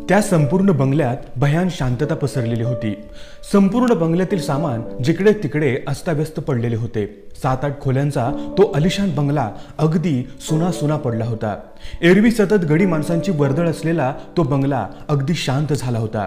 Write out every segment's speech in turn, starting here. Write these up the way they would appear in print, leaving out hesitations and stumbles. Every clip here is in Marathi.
त्या संपूर्ण बंगल्यात भयान शांतता पसरलेली होती। संपूर्ण बंगल्यातील सामान जिकडे तिकडे अस्ताव्यस्त पडलेले होते। 7-8 खोल्यांचा तो अलिशान बंगला अगदी सुना पडला होता। एरवी सतत गडी माणसांची वर्दळ असलेला तो बंगला अगदी शांत झाला होता।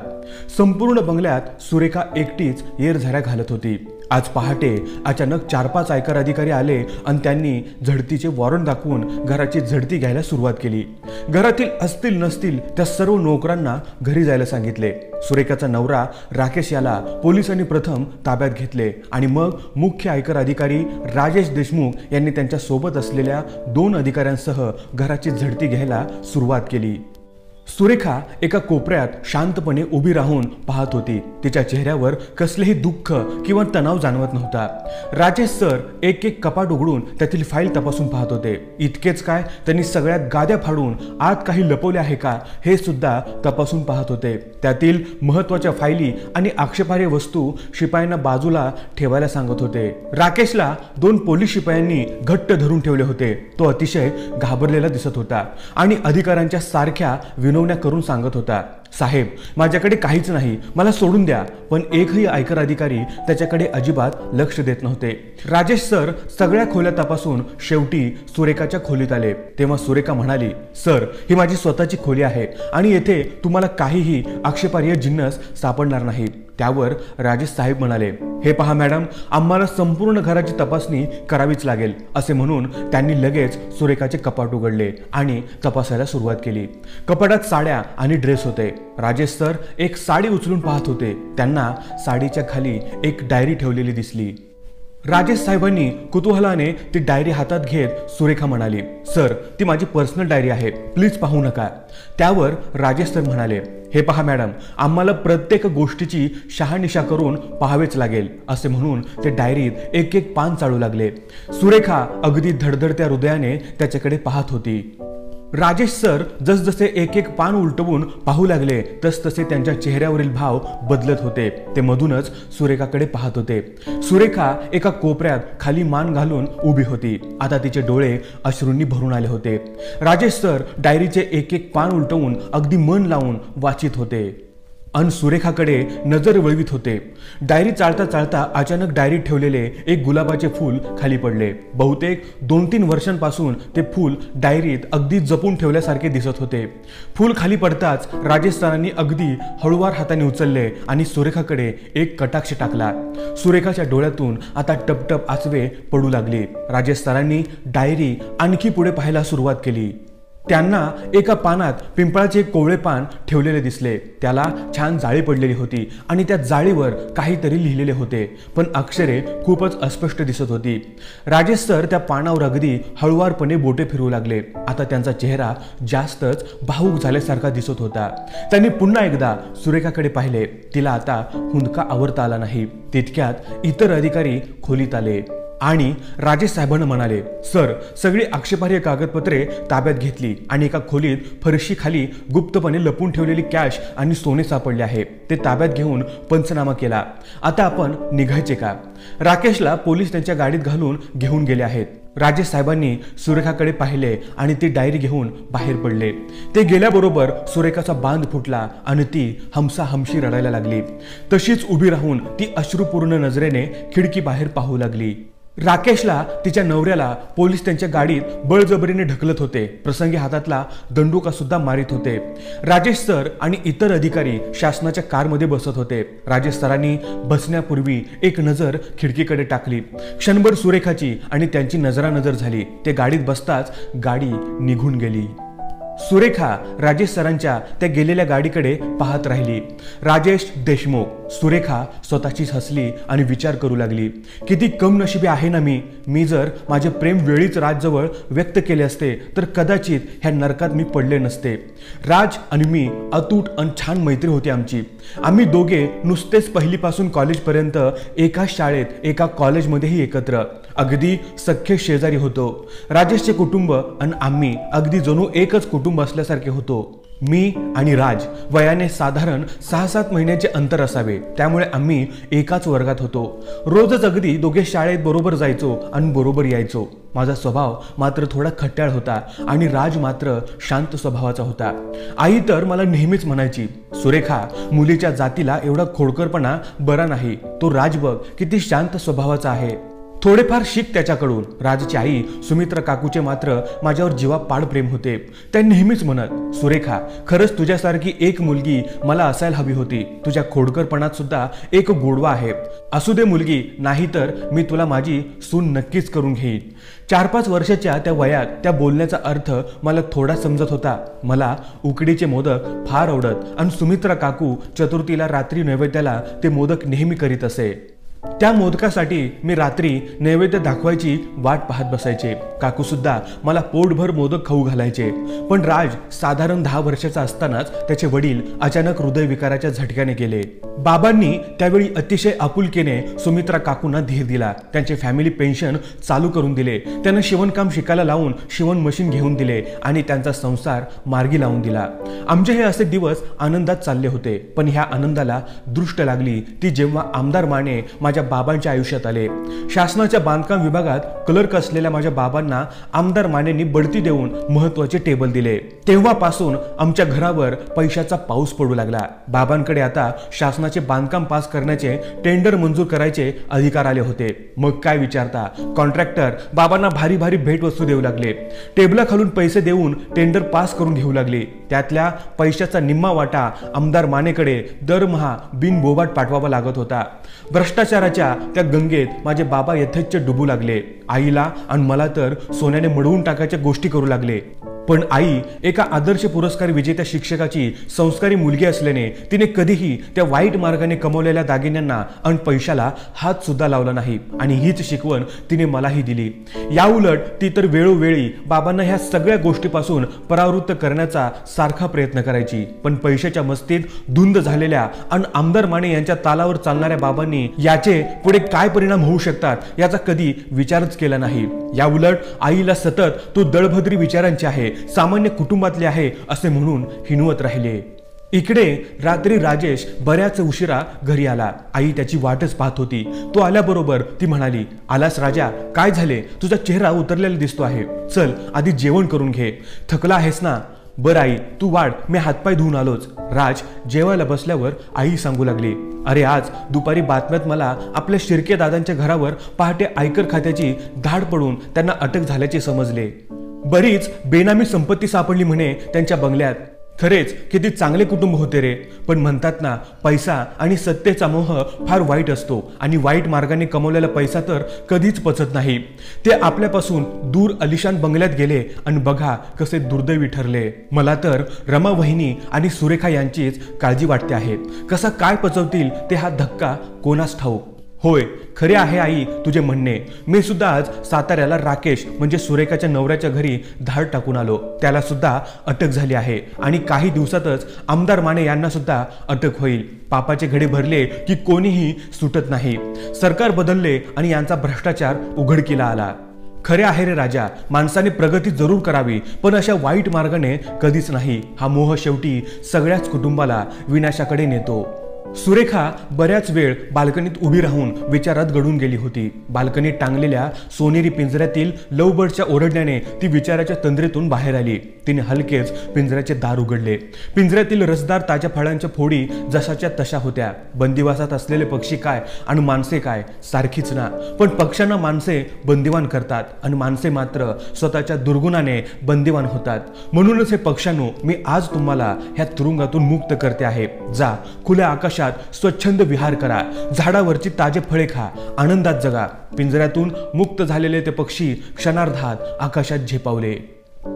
संपूर्ण बंगल्यात सुरेखा एकटीच येरझाऱ्या घालत होती। आज पहाटे अचानक 4-5 आयकर अधिकारी आले आणि त्यांनी झडतीचे वॉरंट दाखवून घराची झडती घ्यायला सुरुवात केली। घरातील असतील नसतील त्या सर्व नोकरांना घरी जायला सांगितले। सुरेखाचा नवरा राकेश याला पोलिसांनी प्रथम ताब्यात घेतले आणि मग मुख्य आयकर अधिकारी राजेश देशमुख यांनी त्यांच्या सोबत असलेल्या 2 अधिकाऱ्यांसह घराची झडती घ्यायला सुरुवात केली। सुरेखा एका कोपऱ्यात शांतपणे उभी राहून पाहत होती। तिच्या चेहऱ्यावर कसलेही दुःख किंवा तणाव जाणवत नव्हता। राजेश सर एक कपाट उघडून त्यातील फाईल तपासून पाहत होते। इतकेच काय, त्यांनी सगळ्यात गाद्या फाडून आत काही लपवले आहे का हे सुद्धा तपासून पाहत होते। त्यातील महत्त्वाच्या फाईली आणि आक्षेपार्ह वस्तू शिपायांना बाजूला ठेवायला सांगत होते। राकेशला 2 पोलीस शिपायांनी घट्ट धरून ठेवले होते। तो अतिशय घाबरलेला दिसत होता आणि अधिकाऱ्यांच्या सारख्या विनवण्या करून सांगत होता, साहेब माझ्याकडे काहीच नाही, मला सोडून द्या। पण एकही आयकर अधिकारी त्याच्याकडे अजिबात लक्ष देत नव्हते। राजेश सर सगळ्या खोल्या तपासून शेवटी सुरेखाच्या खोलीत आले। तेव्हा सुरेखा म्हणाली, सर ही माझी स्वतःची खोली आहे आणि येथे तुम्हाला काहीही आक्षेपार्ह जिन्नस सापडणार नाही। त्यावर राजेश साहेब म्हणाले, हे पहा मॅडम, आम्हाला संपूर्ण घराची तपासणी करावीच लागेल। असे म्हणून त्यांनी लगेच सुरेखाचे कपाट उघडले आणि तपासायला सुरुवात केली। कपाटात साड्या आणि ड्रेस होते। राजेश सर एक साडी उचलून पाहत होते। त्यांना साडीच्या खाली एक डायरी ठेवलेली दिसली। राजेश साहेबांनी कुतूहलाने ती डायरी हातात घेत सुरेखा म्हणाली, सर ती माझी पर्सनल डायरी आहे, प्लीज पाहू नका। त्यावर राजेश सर म्हणाले, हे पहा मॅडम, आम्हाला प्रत्येक गोष्टीची शहानिशा करून पाहावेच लागेल। असे म्हणून ते डायरीत एक पान चाळू लागले। सुरेखा अगदी धडधडत्या हृदयाने त्याच्याकडे पाहत होती। राजेश सर जसजसे एक पान उलटवून पाहू लागले तसतसे त्यांच्या चेहऱ्यावरील भाव बदलत होते। ते मधूनच सुरेखाकडे पाहत होते। सुरेखा एका कोपऱ्यात खाली मान घालून उभी होती। आता तिचे डोळे अश्रूंनी भरून आले होते। राजेश सर डायरीचे एक पान उलटवून अगदी मन लावून वाचित होते अन सुरेखाकडे नजर वळवित होते। डायरी चाळता चाळता अचानक डायरीत ठेवलेले एक गुलाबाचे फूल खाली पडले। बहुतेक 2-3 वर्षांपासून ते फूल डायरीत अगदी जपून ठेवल्यासारखे दिसत होते। फूल खाली पडताच राजेश सरांनी अगदी हळूवार हाताने उचलले आणि सुरेखाकडे एक कटाक्ष टाकला। सुरेखाच्या डोळ्यातून आता टपटप आसवे पडू लागले। राजेश सरांनी डायरी आणखी पुढे पाहायला सुरुवात केली। त्यांना एका पानात पिंपळाचे एक कोवळे पान ठेवलेले दिसले। त्याला छान जाळी पडलेली होती आणि त्या जाळीवर काहीतरी लिहिलेले होते, पण अक्षरे खूपच अस्पष्ट दिसत होती। राजेश सर त्या पानावर अगदी हळुवारपणे बोटे फिरवू लागले। आता त्यांचा चेहरा जास्तच भावुक झाल्यासारखा दिसत होता। त्यांनी पुन्हा एकदा सुरेखाकडे पाहिले। तिला आता हुंदका आवरता आला नाही। तितक्यात इतर अधिकारी खोलीत आले आणि राजेश साहेबांना म्हणाले, सर सगळी आक्षेपार्ह कागदपत्रे ताब्यात घेतली आणि एका खोलीत फरशीखाली गुप्तपणे लपून ठेवलेली कॅश आणि सोने सापडले आहे। ते ताब्यात घेऊन पंचनामा केला। आता आपण निघायचे का? राकेशला पोलीस त्यांच्या गाडीत घालून घेऊन गेले आहेत। राजेश साहेबांनी सुरेखाकडे पाहिले आणि ती डायरी घेऊन बाहेर पडले। ते गेल्याबरोबर सुरेखाचा बांध फुटला आणि ती हमसाहमशी रडायला लागली। तशीच उभी राहून ती अश्रुपूर्ण नजरेने खिडकी बाहेर पाहू लागली। राकेशला तिच्या नवऱ्याला पोलीस त्यांच्या गाडीत बळजबरीने ढकलत होते। प्रसंगी हातातला दंडुका सुद्धा मारित होते। राजेश सर आणि इतर अधिकारी शासनाच्या कारमध्ये बसत होते। राजेश सरांनी बसण्यापूर्वी एक नजर खिडकीकडे टाकली। क्षणभर सुरेखाची आणि त्यांची नजरानजर झाली। ते गाडीत बसताच गाडी निघून गेली। सुरेखा राजेश सरांच्या त्या गेलेल्या गाडीकडे पाहत राहिली। राजेश देशमुख। सुरेखा स्वतःचीच हसली आणि विचार करू लागली, किती कम नशिबी आहे ना मी जर माझे प्रेम वेळीच राजजवळ व्यक्त केले असते तर कदाचित ह्या नरकात मी पडले नसते। राज आणि मी अतूट आणि छान मैत्री होती आमची। आम्ही दोघे नुसतेच पहिलीपासून कॉलेजपर्यंत एकाच शाळेत एका कॉलेजमध्येही एकत्र, अगदी सख्खे शेजारी होतो। राजेशचे कुटुंब आणि आम्ही अगदी जणू एकच कुटुंब असल्यासारखे होतो। मी आणि राज वयाने साधारण 6-7 महिन्याचे अंतर असावे, त्यामुळे आम्ही एकाच वर्गात होतो. रोजच अगदी दोघे शाळेत बरोबर जायचो आणि बरोबर यायचो. माझा स्वभाव मात्र थोडा खट्याळ होता आणि राज मात्र शांत स्वभावाचा होता. आई तर मला नेहमीच म्हणायची, सुरेखा, मुलीच्या जातीला एवढा खोडकरपणा बरा नाही. तो राज बघ किती शांत स्वभावाचा आहे. थोडेफार शिक त्याच्याकडून. राजची आई सुमित्रा काकूचे मात्र माझ्यावर जीवापाड प्रेम होते. त्या नेहमीच म्हणत, सुरेखा, खरंच तुझ्यासारखी एक मुलगी मला असायला हवी होती. तुझ्या खोडकरपणात सुद्धा एक गोडवा आहे. असू दे मुलगी, नाही तर मी तुला माझी सून नक्कीच करून घेईन. 4-5 वर्षाच्या त्या वयात त्या बोलण्याचा अर्थ मला थोडा समजत होता. मला उकडीचे मोदक फार आवडत आणि सुमित्रा काकू चतुर्थीला रात्री नैवेद्याला ते मोदक नेहमी करीत असे. त्या मोदकासाठी मी रात्री नैवेद्य दाखवायची वाट पाहत बसायचे. काकू सुद्धा मला पोटभर मोदक खाऊ घालायचे. पण राज साधारण 10 वर्षाचा असतानाच त्याचे वडील अचानक हृदयविकाराच्या झटक्याने गेले. बाबांनी त्यावेळी अतिशय आपुलकीने सुमित्रा काकूंना धीर दिला. त्यांचे फॅमिली पेन्शन चालू करून दिले. त्यांना शिवणकाम शिकायला लावून शिवण मशीन घेऊन दिले आणि त्यांचा संसार मार्गी लावून दिला. आमचे हे असे दिवस आनंदात चालले होते. पण ह्या आनंदाला दृष्ट लागली ती जेव्हा आमदार माने माझ्या बाबांच्या आयुष्यात आले. शासनाच्या बांधकाम विभागात क्लर्क असलेल्या माझ्या बाबांना आमदार मानेंनी बढती देऊन महत्वाचे टेबल दिले. तेव्हापासून आमच्या घरावर पैशाचा पाऊस पडू लागला. बाबांकडे आता शासनाचे बांधकाम पास करण्याचे टेंडर मंजूर करायचे अधिकार आले होते. मग काय विचारता, कॉन्ट्रॅक्टर बाबांना भारी भारी भेटवस्तू देऊ लागले. टेबलाखालून पैसे देऊन टेंडर पास करून घेऊ लागले. त्यातल्या पैशाचा निम्मा वाटा आमदार मानेकडे दरमहा बिनबोबाट पाठवावा लागत होता. भ्रष्टाचाराच्या त्या गंगेत माझे बाबा यथेच्छ डुबू लागले. आईला आणि मला तर सोन्याने मडवून टाकायच्या गोष्टी करू लागले. पण आई एका आदर्श पुरस्कार विजेत्या शिक्षकाची संस्कारी मुलगी असल्याने तिने कधीही त्या वाईट मार्गाने कमवलेल्या दागिन्यांना आणि पैशाला हात सुद्धा लावला नाही आणि हीच शिकवण तिने मलाही दिली. याउलट ती तर वेळोवेळी बाबांना ह्या सगळ्या गोष्टीपासून परावृत्त करण्याचा सारखा प्रयत्न करायची. पण पैशाच्या मस्तीत धुंद झालेल्या आणि आमदार माने यांच्या तालावर चालणाऱ्या बाबांनी याचे पुढे काय परिणाम होऊ शकतात याचा कधी विचारच केला नाही. याउलट आईला सतत तो दळभद्री विचारांचे आहे, सामान्य कुटुंबातले आहे असे म्हणून हिणवत राहिले. इकडे रात्री राजेश बऱ्याच उशिरा घरी आला. आई त्याची वाटच पाहत होती. तो आल्याबरोबर ती म्हणाली, आलास राजा, काय झाले? तुझा चेहरा उतरलेला दिसतो आहे. चल आधी जेवण करून घे. थकला आहेस ना? बरं आई, तू वाढ, मी हातपाय धुवून आलोच. राज जेवायला बसल्यावर आई सांगू लागली, अरे आज दुपारी बातम्यात मला आपल्या शिर्के दादांच्या घरावर पहाटे आयकर खात्याची धाड पडून त्यांना अटक झाल्याचे समजले. बरीच बेनामी संपत्ती सापडली म्हणे त्यांच्या बंगल्यात. खरेच किती चांगले कुटुंब होते रे. पण म्हणतात ना, पैसा आणि सत्तेचा मोह फार वाईट असतो आणि वाईट मार्गाने कमवलेला पैसा तर कधीच पचत नाही. ते आपल्यापासून दूर अलिशान बंगल्यात गेले आणि बघा कसे दुर्दैवी ठरले. मला तर रमा वहिनी आणि सुरेखा यांचीच काळजी वाटते आहे. कसा काय पचवतील ते हा धक्का कोणास ठाऊक. होय, खरे आहे आई तुझे म्हणणे. मी सुद्धा आज साताऱ्याला राकेश म्हणजे सुरेखाच्या नवऱ्याच्या घरी धाड टाकून आलो. त्याला सुद्धा अटक झाली आहे आणि काही दिवसातच आमदार माने यांना सुद्धा अटक होईल. पापाचे घडे भरले की कोणीही सुटत नाही. सरकार बदलले आणि यांचा भ्रष्टाचार उघडकीला आला. खरे आहे रे राजा, माणसाने प्रगती जरूर करावी, पण अशा वाईट मार्गाने कधीच नाही. हा मोह शेवटी सगळ्याच कुटुंबाला विनाशाकडे नेतो. सुरेखा बऱ्याच वेळ बाल्कनीत उभी राहून विचारात गढून गेली होती. बाल्कनीत टांगलेल्या सोनेरी पिंजऱ्यातील लवबर्डच्या ओरडण्याने ती विचाराच्या तंद्रीतून बाहेर आली. तिने हलकेच पिंजऱ्याचे दार उघडले. पिंजऱ्यातील रसदार ताज्या फळांच्या फोडी जशाच्या तशा होत्या. बंदिवासात असलेले पक्षी काय आणि माणसे काय सारखीच ना. पण पक्ष्यांना माणसे बंदिवान करतात आणि माणसे मात्र स्वतःच्या दुर्गुणाने बंदिवान होतात. म्हणूनच हे पक्ष्यांनो, मी आज तुम्हाला ह्या तुरुंगातून मुक्त करते आहे. जा, खुल्या आकाशात स्वच्छंद विहार करा. झाडावरची ताजे फळे खा. आनंदात जगा. पिंजऱ्यातून मुक्त झालेले ते पक्षी क्षणार्धात आकाशात झेपावले.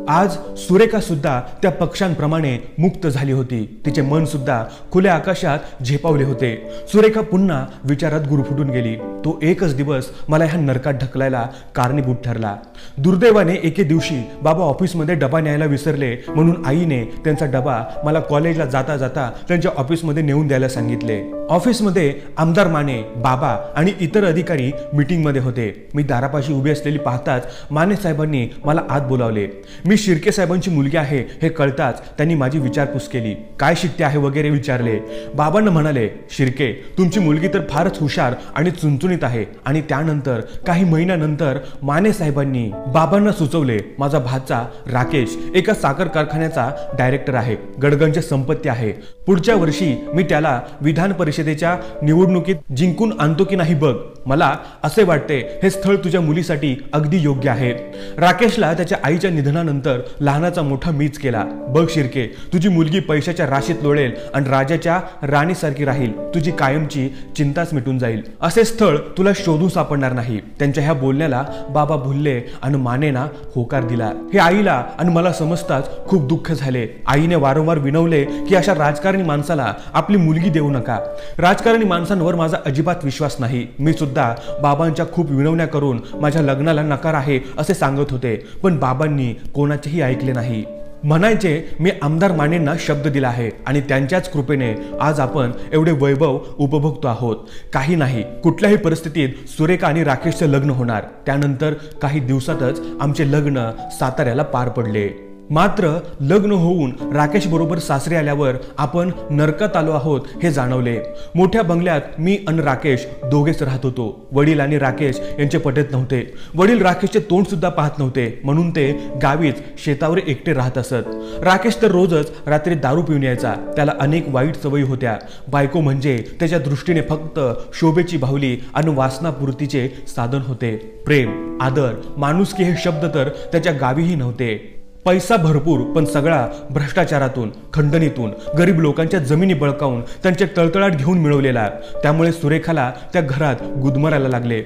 आज सुरेखा सुद्धा त्या पक्ष्यांप्रमाणे मुक्त झाली होती. तिचे मन सुद्धा खुल्या आकाशात झेपावले होते. सुरेखा पुन्हा विचारात गुरफुटून गेली. तो एकच दिवस मला ह्या नरकात ढकलायला कारणीभूत ठरला. दुर्दैवाने एके दिवशी बाबा ऑफिसमध्ये डबा न्यायला विसरले म्हणून आईने त्यांचा डबा मला कॉलेजला जाता जाता त्यांच्या ऑफिसमध्ये नेऊन द्यायला सांगितले. ऑफिसमध्ये आमदार माने, बाबा आणि इतर अधिकारी मीटिंगमध्ये होते. मी दारापाशी उभी असलेली पाहताच माने साहेबांनी मला आत बोलावले. मी शिर्के साहेबांची मुलगी आहे हे कळताच त्यांनी माझी विचारपूस केली. काय शिकते आहे वगैरे विचारले. बाबांना म्हणाले, शिर्के तुमची मुलगी तर फारच हुशार आणि चुणचुणीत आहे. आणि त्यानंतर काही महिन्यानंतर माने साहेबांनी बाबांना सुचवले, माझा भाचा राकेश एका साखर कारखान्याचा डायरेक्टर आहे, गडगंज संपत्ती आहे. पुढच्या वर्षी मी त्याला विधान परिषदेच्या निवडणुकीत जिंकून आणतो की नाही बघ. मला असे वाटते हे स्थळ तुझ्या मुलीसाठी अगदी योग्य आहे. राकेशला त्याच्या आईच्या निधनानंतर लहानाचा मोठा मीच केला. बघ शिर्के, तुझी मुलगी पैशाच्या राशीत लोळेल आणि राजाच्या राणीसारखी राहील. तुझी कायमची चिंताच मिटून जाईल. असे स्थळ तुला शोधून सापडणार नाही. त्यांच्या ह्या बोलण्याला बाबा भुलले आणि मानेना होकार दिला. हे आईला आणि मला समजताच खूप दुःख झाले. आईने वारंवार विनवले की अशा राजकारणी माणसाला आपली मुलगी देऊ नका. राजकारणी माणसांवर माझा अजिबात विश्वास नाही. मी सुद्धा बाबांच्या खूप विनवण्या करून माझ्या लग्नाला नकार आहे असे सांगत होते, पण बाबांनी कोणाचेही ऐकले नाही. म्हणायचे मी आमदार मानेंना शब्द दिला आहे आणि त्यांच्याच कृपेने आज आपण एवढे वैभव उपभोगतो आहोत. काही नाही, कुठल्याही परिस्थितीत सुरेखा आणि राकेशचं लग्न होणार. त्यानंतर काही दिवसातच आमचे लग्न साताऱ्याला पार पडले. मात्र लग्न होऊन राकेश बरोबर सासरे आल्यावर आपण नरकात आलो आहोत हे जाणवले. मोठ्या बंगल्यात मी आणि राकेश दोघेच राहत होतो. वडील आणि राकेश यांचे पटत नव्हते. वडील राकेशचे तोंड सुद्धा पाहत नव्हते, म्हणून ते गावीच शेतावर एकटे राहत असत. राकेश तर रोजच रात्री दारू पिऊन यायचा. त्याला अनेक वाईट सवयी होत्या. बायको म्हणजे त्याच्या दृष्टीने फक्त शोभेची बाहुली आणि वासनापूर्तीचे साधन होते. प्रेम, आदर, माणुसकी हे शब्द तर त्याच्या गावीही नव्हते. पैसा भरपूर, पण सगळा भ्रष्टाचारातून, खंडणीतून, गरीब लोकांच्या जमिनी बळकावून त्यांचे तळतळाट घेऊन मिळवलेला. त्यामुळे सुरेखाला त्या घरात गुदमरायला लागले.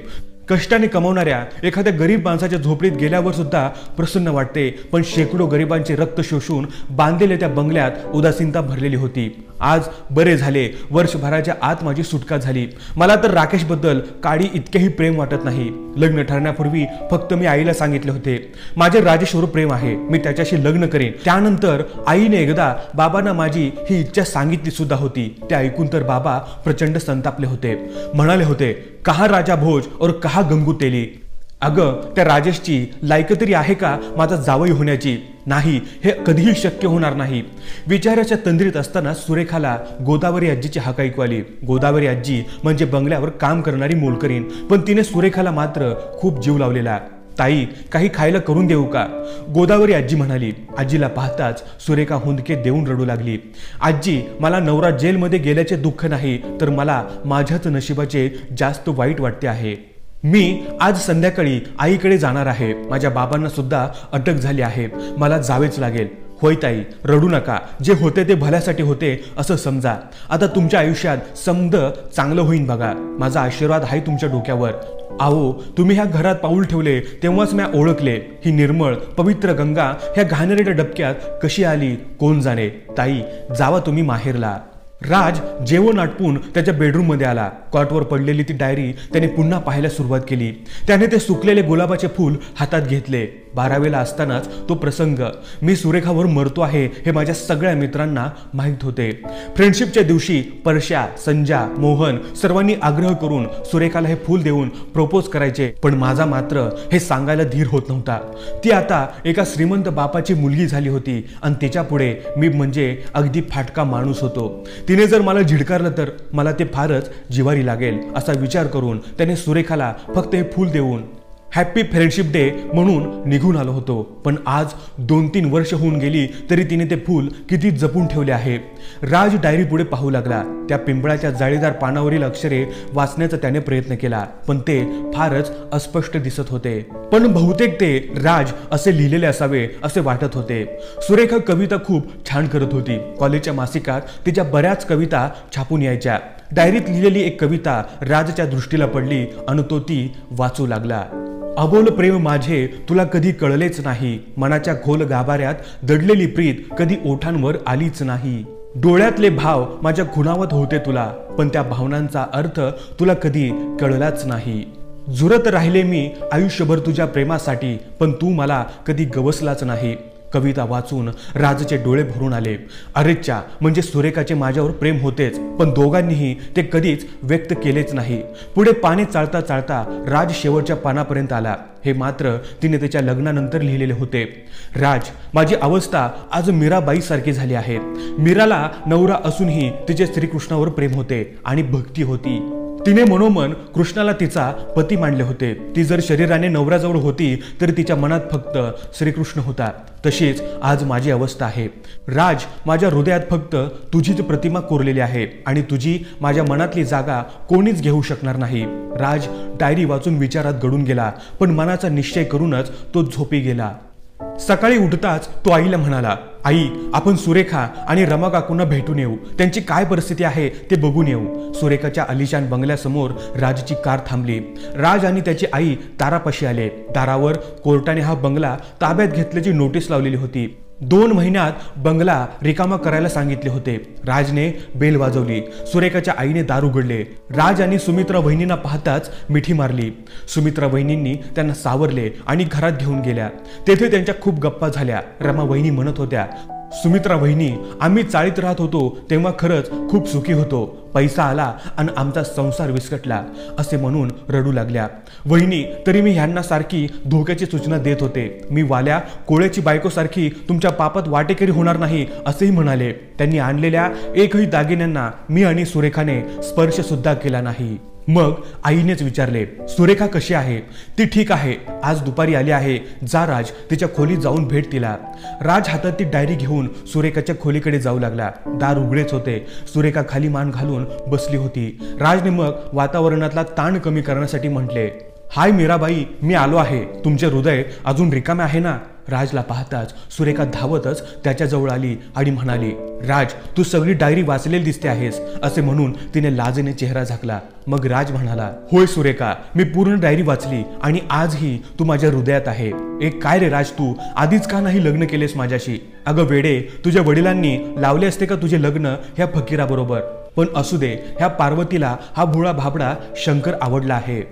कष्टाने कमावणाऱ्या एखाद्या गरीब माणसाच्या झोपडीत गेल्यावर सुद्धा प्रसन्न वाटते, पण शेकडो गरिबांचे रक्त शोषून बांधलेल्या त्या बंगल्यात उदासीनता भरलेली होती. आज बरे झाले, वर्षभराच्या आत माझी सुटका झाली. मला तर राकेशबद्दल काडी इतकेही प्रेम वाटत नाही. लग्न ठरण्यापूर्वी फक्त मी आईला सांगितले होते, माझे राजेशवर प्रेम आहे, मी त्याच्याशी लग्न करेन. त्यानंतर आईने एकदा बाबांना माझी ही इच्छा सांगितली सुद्धा होती. ते ऐकून तर बाबा प्रचंड संतापले होते. म्हणाले होते, कहा राजा भोज और कहा गंगू तेली. अगं, त्या राजेशची लायक तरी आहे का माझा जावई होण्याची? नाही, हे कधीही शक्य होणार नाही. विचाराच्या तंद्रीत असताना सुरेखाला गोदावरी आजीची हाक ऐकू आली. गोदावरी आजी म्हणजे बंगल्यावर काम करणारी मोलकरीण, पण तिने सुरेखाला मात्र खूप जीव लावलेला. ताई, काही खायला करून देऊ का? गोदावरी आजी म्हणाली. आजीला पाहताच सुरेखा हुंदके देऊन रडू लागली. आजी, मला नवरा जेलमध्ये गेल्याचे दुःख नाही, तर मला माझ्याच नशिबाचे जास्त वाईट वाटते आहे. मी आज संध्याकाळी आईकडे जाणार आहे. माझ्या बाबांना सुद्धा अटक झाली आहे. मला जावेच लागेल. होय ताई, रडू नका. जे होते ते भल्यासाठी होते असं समजा. आता तुमच्या आयुष्यात समद चांगलं होईन बघा. माझा आशीर्वाद आहे तुमच्या डोक्यावर. आओ, तुम्ही ह्या घरात पाऊल ठेवले तेव्हाच मी ओळखले, ही निर्मळ पवित्र गंगा ह्या घाणेरड्या डबक्यात कशी आली कोण जाणे. ताई, जावा तुम्ही माहेरला. राज जेवण आटपून त्याच्या बेडरूम मध्ये आला. कॉटवर पडलेली ती डायरी त्याने पुन्हा पाहायला सुरुवात केली. त्याने ते सुकलेले गुलाबाचे फूल हातात घेतले. 12वेला असतानाच तो प्रसंग. मी सुरेखावर मरतो आहे हे माझ्या सगळ्या मित्रांना माहीत होते. फ्रेंडशिपच्या दिवशी परश्या, संजा, मोहन सर्वांनी आग्रह करून सुरेखाला हे फूल देऊन प्रपोज करायचे, पण माझा मात्र हे सांगायला धीर होत नव्हता. ती आता एका श्रीमंत बापाची मुलगी झाली होती आणि तिच्या पुढे मी म्हणजे अगदी फाटका माणूस होतो. तिने जर मला झिडकारलं तर मला ते फारच जिवारी लागेल असा विचार करून त्याने सुरेखाला फक्त हे फूल देऊन हॅपी फ्रेंडशिप डे म्हणून निघून आलो होतो. पण आज 2-3 वर्ष होऊन गेली तरी तिने ते फूल किती जपून ठेवले आहे. राज डायरी पुढे पाहू लागला. त्या पिंपळाच्या जाळीदार पानावरील अक्षरे वाचण्याचा त्याने प्रयत्न केला, पण ते फारच अस्पष्ट दिसत होते. पण बहुतेक ते राज असे लिहिलेले असावे असे वाटत होते. सुरेखा कविता खूप छान करत होती. कॉलेजच्या मासिकात तिच्या बऱ्याच कविता छापून यायच्या. डायरीत लिहिलेली एक कविता राजच्या दृष्टीला पडली आणि तो ती वाचू लागला. अबोल प्रेम माझे तुला कधी कळलेच नाही. मनाच्या खोल गाभाऱ्यात दडलेली प्रीत कधी ओठांवर आलीच नाही. डोळ्यातले भाव माझ्या खुणावत होते तुला, पण त्या भावनांचा अर्थ तुला कधी कळलाच नाही. झुरत राहिले मी आयुष्यभर तुझ्या प्रेमासाठी, पण तू मला कधी गवसलाच नाही. कविता वाचून राजचे डोळे भरून आले. अरेच्चा, म्हणजे सुरेखाचे माझ्यावर प्रेम होतेच, पण दोघांनीही ते कधीच व्यक्त केलेच नाही. पुढे पाने चालता चालता राज शेवटच्या पानापर्यंत आला. हे मात्र तिने त्याच्या लग्नानंतर लिहिलेले होते. राज, माझी अवस्था आज मीराबाई सारखी झाली आहे. मीराला नवरा असूनही तिचे श्रीकृष्णावर प्रेम होते आणि भक्ती होती. तिने मनोमन कृष्णाला तिचा पती मानले होते. ती जर शरीराने नवऱ्याजवळ होती तर तिच्या मनात फक्त श्रीकृष्ण होता. तशीच आज माझी अवस्था आहे. राज, माझ्या हृदयात फक्त तुझीच प्रतिमा कोरलेली आहे आणि तुझी माझ्या मनातली जागा कोणीच घेऊ शकणार नाही. राज डायरी वाचून विचारात गढून गेला, पण मनाचा निश्चय करूनच तो झोपी गेला. सकाळी उठताच तो आईला म्हणाला, आई, आपण सुरेखा आणि रमा काकूंना भेटून येऊ. त्यांची काय परिस्थिती आहे ते बघून येऊ. सुरेखाच्या आलिशान बंगल्यासमोर राजची कार थांबली. राज आणि त्याची आई दारापाशी आले. दारावर कोर्टाने हा बंगला ताब्यात घेतल्याची नोटीस लावलेली होती. 2 महिन्यात बंगला रिकामा करायला सांगितले होते. राजने बेल वाजवली. सुरेखाच्या आईने दार उघडले. राज आणि सुमित्रा वहिनींना पाहताच मिठी मारली. सुमित्रा वहिनींनी त्यांना सावरले आणि घरात घेऊन गेल्या. तेथे त्यांच्या खूप गप्पा झाल्या. रमा वहिनी म्हणत होत्या, सुमित्रा वहिनी, आम्ही चाळीत राहत होतो तेव्हा खरंच खूप सुखी होतो. पैसा आला आणि आमचा संसार विस्कटला असे म्हणून रडू लागल्या. वहिनी, तरी मी ह्यांना सारखी धोक्याची सूचना देत होते. मी वाल्या कोळ्याची बायको सारखी तुमच्या पापात वाटेकरी होणार नाही असेही म्हणाले. त्यांनी आणलेल्या एकही दागिन्यांना मी आणि सुरेखाने स्पर्श सुद्धा केला नाही. मग आईनेच विचारले, सुरेखा कशी आहे? ती ठीक आहे, आज दुपारी आली आहे. जा राज, तिच्या खोलीत जाऊन भेट तिला. राज हातात ती डायरी घेऊन सुरेखाच्या खोलीकडे जाऊ लागला. दार उघडेच होते. सुरेखा खाली मान घालून बसली होती. राजने मग वातावरणातला ताण कमी करण्यासाठी म्हटले, हाय मीराबाई, मी आलो आहे. तुमचे हृदय अजून रिकामे आहे ना? राजला पाहताच सुरेखा धावतच त्याच्याजवळ आली आणि म्हणाली, राज, तू सगळी डायरी वाचलेली दिसते आहेस असे म्हणून तिने लाजेने चेहरा झाकला. मग राज म्हणाला, होय सुरेखा, मी पूर्ण डायरी वाचली आणि आजही तू माझ्या हृदयात आहे. एक काय रे राज, तू आधीच का नाही लग्न केलेस माझ्याशी? अगं वेडे, तुझ्या वडिलांनी लावले असते का तुझे लग्न ह्या फकीराबरोबर? पण असू दे, ह्या पार्वतीला हा भोळा भाबडा शंकर आवडला आहे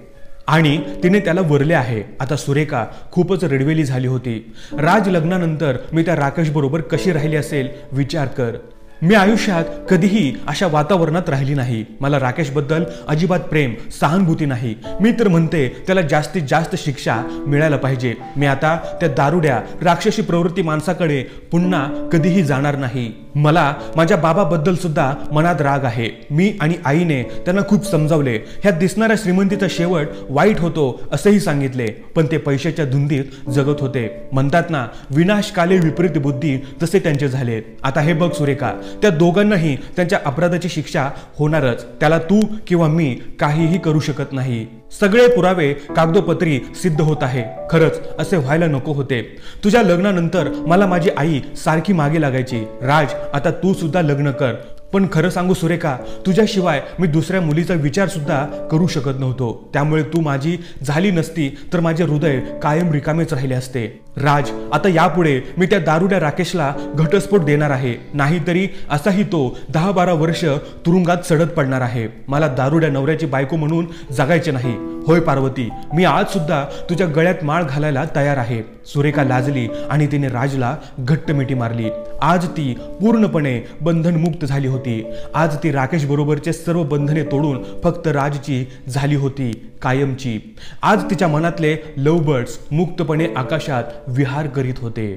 आणि तिने त्याला वरले आहे. आता सुरेखा खूपच रडवेली झाली होती. राज लग्नानंतर मी त्या राकेश बरोबर कशी राहिली असेल विचार कर. मी आयुष्यात कधीही अशा वातावरणात राहिली नाही. मला राकेशबद्दल अजिबात प्रेम सहानुभूती नाही. मी तर म्हणते त्याला जास्तीत जास्त शिक्षा मिळायला पाहिजे. मी आता त्या दारुड्या राक्षसी प्रवृत्ती माणसाकडे पुन्हा कधीही जाणार नाही. मला माझ्या बाबाबद्दल सुद्धा मनात राग आहे. मी आणि आईने त्यांना खूप समजावले. ह्या दिसणाऱ्या श्रीमंतीचा शेवट वाईट होतो असेही सांगितले, पण ते पैशाच्या धुंदीत जगत होते. म्हणतात ना, विनाशकाले विपरीत बुद्धी, तसे त्यांचे झाले. आता हे बघ सुरेखा, त्या दोघांनाही त्यांच्या अपराधाची शिक्षा होणारच. त्याला तू किंवा मी काहीही करू शकत नाही. सगळे पुरावे कागदोपत्री सिद्ध होत आहे. खरंच असे व्हायला नको होते. तुझ्या लग्नानंतर मला माझी आई सारखी मागे लागायची. राज, आता तू सुद्धा लग्न कर. पण खरं सांगू सुरेखा, तुझ्याशिवाय मी दुसऱ्या मुलीचा विचार सुद्धा करू शकत नव्हतो. त्यामुळे तू माझी झाली नसती तर माझे हृदय कायम रिकामेच राहिले असते. राज, आता यापुढे मी त्या दारुड्या राकेशला घटस्फोट देणार आहे. नाहीतरी असाही तो 10-12 वर्ष तुरुंगात सडत पडणार आहे. मला दारुड्या नवऱ्याची बायको म्हणून जगायचे नाही. होय पार्वती, मी आज सुद्धा तुझ्या गळ्यात माळ घालायला तयार आहे. सुरेखा लाजली आणि तिने राजला घट्ट मिठी मारली. आज ती पूर्णपणे बंधनमुक्त झाली होती. आज ती राकेश बरोबरचे सर्व बंधने तोडून फक्त राजची झाली होती, कायमची. आज तिच्या मनातले लव्ह बर्ड्स मुक्तपणे आकाशात विहार करीत होते.